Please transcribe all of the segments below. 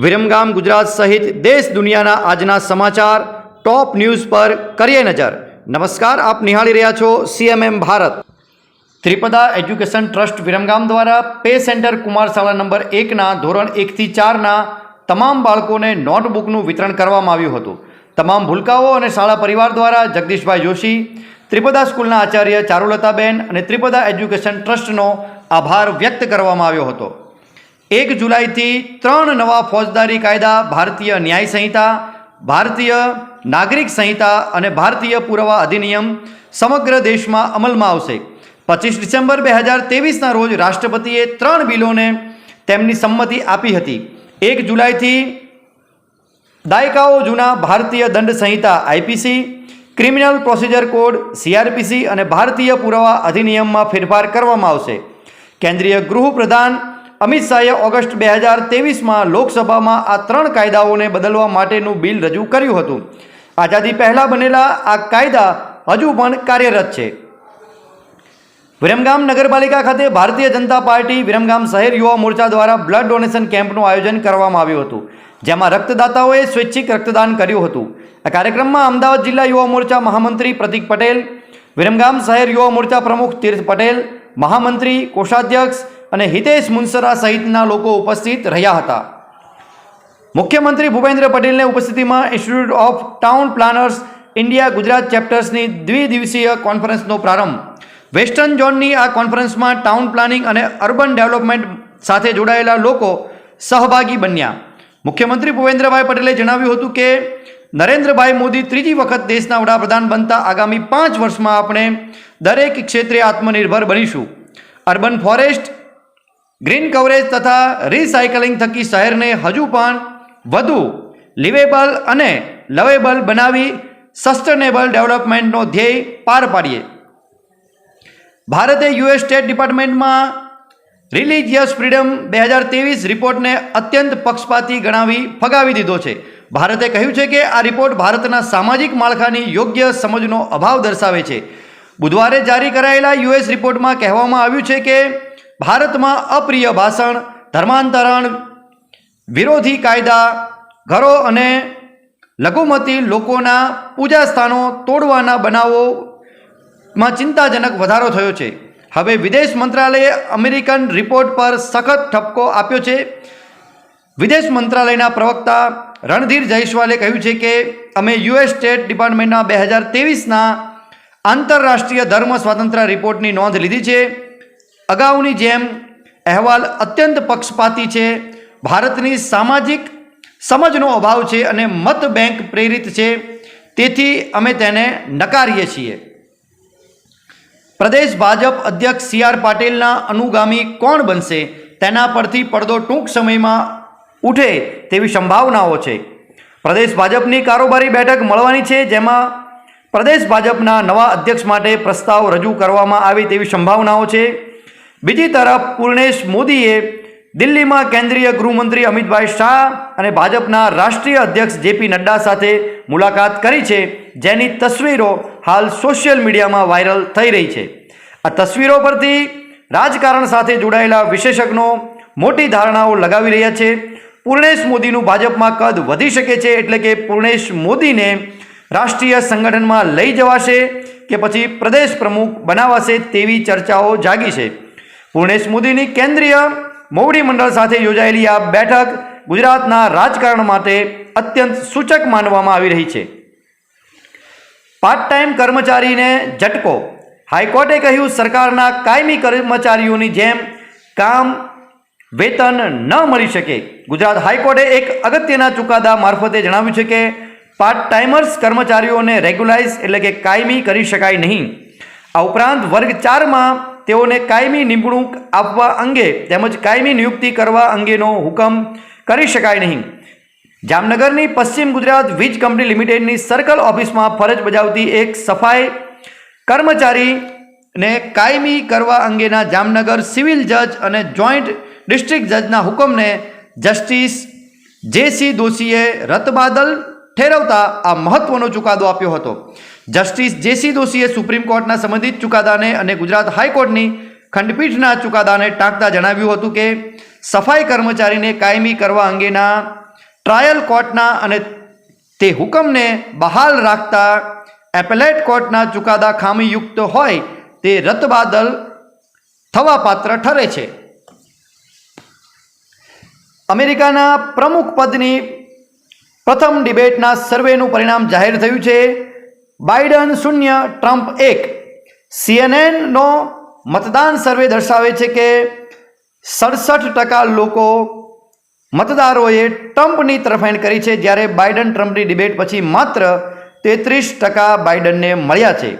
વિરમગામ ગુજરાત સહિત દેશ દુનિયાના આજના સમાચાર ટોપ ન્યૂઝ પર કરીએ નજર। નમસ્કાર, આપ નિહાળી રહ્યા છો CMM ભારત। ત્રિપદા એજ્યુકેશન ટ્રસ્ટ વિરમગામ દ્વારા પે સેન્ટર કુમાર શાળા નંબર 1ના ધોરણ 1 થી 4ના તમામ બાળકોને નોટબુકનું વિતરણ કરવામાં આવ્યું હતું। તમામ ભૂલકાઓ અને શાળા પરિવાર દ્વારા જગદીશભાઈ જોશી, ત્રિપદા સ્કૂલના આચાર્ય ચારુલતાબેન અને ત્રિપદા એજ્યુકેશન ટ્રસ્ટનો આભાર વ્યક્ત કરવામાં આવ્યો હતો। 1 જુલાઈથી 3 નવા ફોજદારી કાયદા, ભારતીય ન્યાય સંહિતા, ભારતીય નાગરિક સંહિતા અને ભારતીય પુરાવા અધિનિયમ સમગ્ર દેશમાં અમલમાં આવશે। 25 ડિસેમ્બર 2023ના રોજ રાષ્ટ્રપતિએ 3 બિલોને તેમની સંમતિ આપી હતી। 1 જુલાઈથી દાયકાઓ જૂના ભારતીય દંડ સંહિતા IPC, criminal procedure code CRPC અને ભારતીય પુરાવા અધિનિયમમાં ફેરફાર કરવામાં આવશે। કેન્દ્રીય ગૃહ પ્રધાન અમિત શાહે ઓગસ્ટ 2023માં લોકસભામાં આ 3 કાયદાઓને બદલવા માટેનું બિલ રજૂ કર્યું હતું। આઝાદી પહેલાં બનેલા આ કાયદા હજુ પણ કાર્યરત છે। વિરમગામ નગરપાલિકા ખાતે ભારતીય જનતા પાર્ટી વિરમગામ શહેર યુવા મોરચા દ્વારા બ્લડ ડોનેશન કેમ્પનું આયોજન કરવામાં આવ્યું હતું, જેમાં રક્તદાતાઓએ સ્વૈચ્છિક રક્તદાન કર્યું હતું। આ કાર્યક્રમમાં અમદાવાદ જિલ્લા યુવા મોરચા મહામંત્રી પ્રતિક પટેલ, વિરમગામ શહેર યુવા મોરચા પ્રમુખ તીર્થ પટેલ, મહામંત્રી, કોષાધ્યક્ષ અને હિતેશ મુનસરા સહિતના લોકો ઉપસ્થિત રહ્યા હતા। મુખ્યમંત્રી ભૂપેન્દ્ર પટેલની ઉપસ્થિતિમાં institute of town planners India Gujarat ચેપ્ટર્સની દ્વિદિવસીય કોન્ફરન્સનો પ્રારંભ। વેસ્ટર્ન ઝોનની આ કોન્ફરન્સમાં ટાઉન પ્લાનિંગ અને અર્બન ડેવલપમેન્ટ સાથે જોડાયેલા લોકો સહભાગી બન્યા। મુખ્યમંત્રી ભૂપેન્દ્રભાઈ પટેલે જણાવ્યું હતું કે નરેન્દ્રભાઈ મોદી ત્રીજી વખત દેશના વડાપ્રધાન બનતા આગામી 5 વર્ષમાં આપણે દરેક ક્ષેત્રે આત્મનિર્ભર બનીશું। અર્બન ફોરેસ્ટ, ગ્રીન કવરેજ તથા રિસાયકલિંગ થકી શહેરને હજુ પણ વધુ લિવેબલ અને લવેબલ બનાવી સસ્ટેનેબલ ડેવલપમેન્ટનો ધ્યેય પાર પાડીએ। ભારતે US સ્ટેટ ડિપાર્ટમેન્ટમાં રિલિજિયસ ફ્રીડમ 2023 રિપોર્ટને અત્યંત પક્ષપાતી ગણાવી ફગાવી દીધો છે। ભારતે કહ્યું છે કે આ રિપોર્ટ ભારતના સામાજિક માળખાની યોગ્ય સમજનો અભાવ દર્શાવે છે। બુધવારે જારી કરાયેલા US રિપોર્ટમાં કહેવામાં આવ્યું છે કે ભારતમાં અપ્રિય ભાષણ, ધર્માંતરણ વિરોધી કાયદા, ઘરો અને લઘુમતી લોકોના પૂજા સ્થાનો તોડવાના બનાવોમાં ચિંતાજનક વધારો થયો છે। હવે વિદેશ મંત્રાલયે અમેરિકન રિપોર્ટ પર સખત ઠપકો આપ્યો છે। વિદેશ મંત્રાલયના પ્રવક્તા રણધીર જયસ્વાલે કહ્યું છે કે અમે US સ્ટેટ ડિપાર્ટમેન્ટના 2023ના આંતરરાષ્ટ્રીય ધર્મ સ્વાતંત્ર્ય રિપોર્ટની નોંધ લીધી છે। અગાઉની જેમ અહેવાલ અત્યંત પક્ષપાતી છે, ભારતની સામાજિક સમજનો અભાવ છે અને મત બેંક પ્રેરિત છે, તેથી અમે તેને નકારીએ છીએ। પ્રદેશ ભાજપ અધ્યક્ષ CR પાટીલના અનુગામી કોણ બનશે તેના પરથી પડદો ટૂંક સમયમાં ઉઠે તેવી સંભાવનાઓ છે। પ્રદેશ ભાજપની કારોબારી બેઠક મળવાની છે, જેમાં પ્રદેશ ભાજપના નવા અધ્યક્ષ માટે પ્રસ્તાવ રજૂ કરવામાં આવે તેવી સંભાવનાઓ છે। બીજી તરફ પૂર્ણેશ મોદીએ દિલ્હીમાં કેન્દ્રીય ગૃહમંત્રી અમિતભાઈ શાહ અને ભાજપના રાષ્ટ્રીય અધ્યક્ષ JP નડ્ડા સાથે મુલાકાત કરી છે, જેની તસવીરો હાલ સોશિયલ મીડિયામાં વાયરલ થઈ રહી છે। આ તસવીરો પરથી રાજકારણ સાથે જોડાયેલા વિશેષજ્ઞો મોટી ધારણાઓ લગાવી રહ્યા છે। પૂર્ણેશ મોદીનું ભાજપમાં કદ વધી શકે છે, એટલે કે પૂર્ણેશ મોદીને રાષ્ટ્રીય સંગઠનમાં લઈ જવાશે કે પછી પ્રદેશ પ્રમુખ બનાવાશે તેવી ચર્ચાઓ જાગી છે। પૂર્ણેશ મોદીની કેન્દ્રીય મોવડી મંડળ સાથે યોજાયેલી આ બેઠક ગુજરાતના રાજકારણ માટે અત્યંત સૂચક માનવામાં આવી રહી છે। પાર્ટ ટાઈમ કર્મચારીને ઝટકો, હાઈકોર્ટે કહ્યું સરકારના કાયમી કર્મચારીઓની જેમ કામ વેતન ન મળી શકે। ગુજરાત હાઈકોર્ટે એક અગત્યના ચુકાદા મારફતે જણાવ્યું છે કે પાર્ટ ટાઈમર્સ કર્મચારીઓને રેગ્યુલાઇઝ એટલે કે કાયમી કરી શકાય નહીં। આ ઉપરાંત વર્ગ 4માં તેઓને કાયમી નિમણૂક આપવા અંગે તેમજ કાયમી નિયુક્તિ કરવા અંગેનો હુકમ કરી શકાય નહીં। જામનગરની પશ્ચિમ ગુજરાત વીજ કંપની લિમિટેડની સર્કલ ઓફિસમાં ફરજ બજાવતી એક સફાઈ કર્મચારીને કાયમી કરવા અંગેના જામનગર સિવિલ જજ અને જોઈન્ટ ડિસ્ટ્રિક્ટ જજના હુકમને જસ્ટિસ JC દોશીએ રદબાતલ ઠેરવતા આ મહત્વનો ચુકાદો આપ્યો હતો। જસ્ટિસ JC દોશીએ સુપ્રીમ કોર્ટના સંબંધિત ચુકાદાને અને ગુજરાત હાઈકોર્ટની ખંડપીઠના ચુકાદાને ટાંકતા જણાવ્યું હતું કે સફાઈ કર્મચારીને કાયમી કરવા અંગેના ટ્રાયલ કોર્ટના અને તે હુકમને બહાલ રાખતા એપેલેટ કોર્ટના ચુકાદા ખામીયુક્ત હોય તે રદબાતલ થવા પાત્ર ઠરે છે. અમેરિકાના પ્રમુખ પદની પ્રથમ ડિબેટના સર્વેનું પરિણામ જાહેર થયું છે. Biden 0, Trump 1. CNN નો મતદાન સર્વે દર્શાવે છે કે 67% લોકો મતદારોએ ટ્રમ્પની તરફેણ કરી છે, જ્યારે બાઇડન ટ્રમ્પની ડિબેટ પછી માત્ર 33% બાઇડનને મળ્યા છે.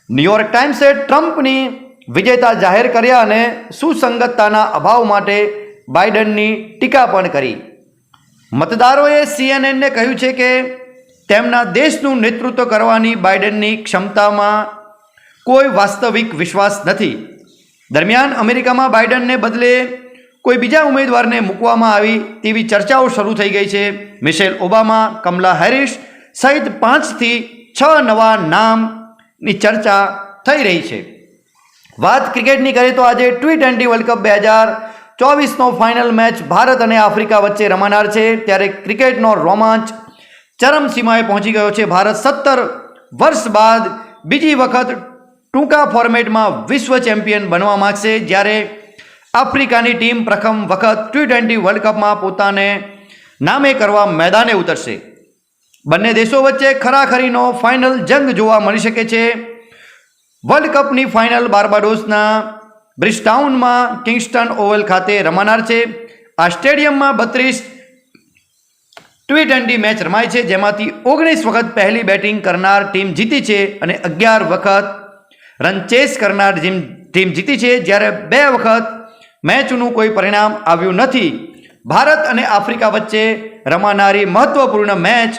ન્યૂયોર્ક ટાઈમ્સે ટ્રમ્પની વિજેતા જાહેર કર્યા અને સુસંગતતાના અભાવ માટે બાઇડનની ટીકા પણ કરી. મતદારોએ CNN ને કહ્યું છે કે તેમના દેશનું નેતૃત્વ કરવાની બાઇડનની ક્ષમતામાં કોઈ વાસ્તવિક વિશ્વાસ નથી. દરમિયાન અમેરિકામાં બાઇડનને બદલે કોઈ બીજા ઉમેદવારને મૂકવામાં આવી તેવી ચર્ચાઓ શરૂ થઈ ગઈ છે. મિશેલ ઓબામા, કમલા હેરિસ સહિત 5 થી 6 નવા નામની ચર્ચા થઈ રહી છે. વાત ક્રિકેટની કરીએ તો આજે T20 વર્લ્ડ કપ 2024નો ફાઇનલ મેચ ભારત અને આફ્રિકા વચ્ચે રમાનાર છે. ત્યારે ક્રિકેટનો રોમાંચ ચરમસીમાએ પહોંચી ગયો છે. ભારત 17 વર્ષ બાદ બીજી વખત ટૂંકા ફોર્મેટમાં વિશ્વ ચેમ્પિયન બનવા માગશે, જ્યારે આફ્રિકાની ટીમ પ્રથમ વખત T20 વર્લ્ડ કપમાં પોતાને નામે કરવા મેદાને ઉતરશે. બંને દેશો વચ્ચે ખરાખરીનો ફાઇનલ જંગ જોવા મળી શકે છે. વર્લ્ડ કપની ફાઇનલ બાર્બાડોસના બ્રિજટાઉનમાં કિંગસ્ટન ઓવલ ખાતે રમાનાર છે. આ સ્ટેડિયમમાં 32 T20 મેચ રમાય છે, જેમાંથી 19 વખત પહેલી બેટિંગ કરનાર ટીમ જીતી છે અને 11 વખત રન ચેસ કરનાર ટીમ જીતી છે, જ્યારે 2 વખત મેચનું કોઈ પરિણામ આવ્યું નથી. ભારત અને આફ્રિકા વચ્ચે રમાનારી મહત્વપૂર્ણ મેચ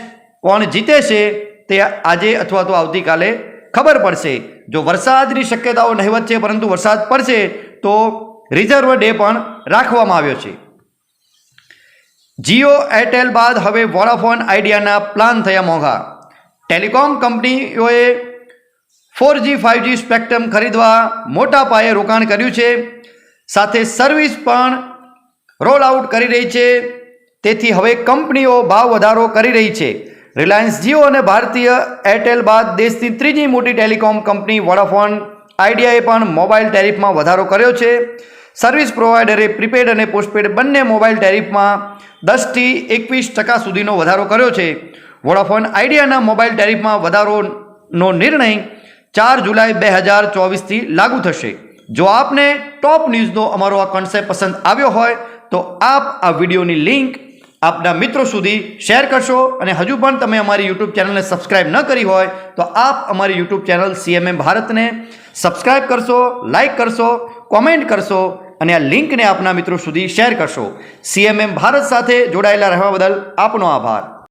કોણ જીતે છે તે આજે અથવા તો આવતીકાલે ખબર પડશે. જો વરસાદની શક્યતાઓ નહિવત છે, પરંતુ વરસાદ પડશે તો રિઝર્વ ડે પણ રાખવામાં આવ્યો છે. જીઓ એરટેલ બાદ હવે વોડાફોન આઈડિયાના પ્લાન થયા મોંઘા. ટેલિકોમ કંપનીઓએ 4G 5G સ્પેક્ટ્રમ ખરીદવા મોટા પાયે રોકાણ કર્યું છે, સાથે સર્વિસ પણ રોલ આઉટ કરી રહી છે. તેથી હવે કંપનીઓ ભાવ વધારો કરી રહી છે. રિલાયન્સ જીઓ અને ભારતીય એરટેલ બાદ દેશની ત્રીજી મોટી ટેલિકોમ કંપની વોડાફોન આઈડિયાએ પણ મોબાઈલ ટેરિફમાં વધારો કર્યો છે. સર્વિસ પ્રોવાઈડરે પ્રીપેડ અને પોસ્ટપેડ બંને મોબાઈલ ટેરિફમાં 10 થી 21% સુધીનો વધારો કર્યો છે. વોડાફોન આઈડિયાના મોબાઈલ ટેરિફમાં વધારોનો નિર્ણય 4 જુલાઈ 2024થી લાગુ થશે. જો આપને ટોપ ન્યૂઝનો અમારો આ કોન્સેપ્ટ પસંદ આવ્યો હોય તો આપ આ વિડીયોની લિંક આપના મિત્રો સુધી શેર કરશો, અને હજુ પણ તમે અમારી યુટ્યુબ ચેનલને સબસ્ક્રાઇબ ન કરી હોય તો આપ અમારી યુટ્યુબ ચેનલ CMM ભારતને સબસ્ક્રાઇબ કરશો, લાઇક કરશો, કોમેન્ટ કરશો અને આ લિંકને આપના મિત્રો સુધી શેર કરશો. CMM ભારત સાથે જોડાયેલા રહેવા બદલ આપનો આભાર.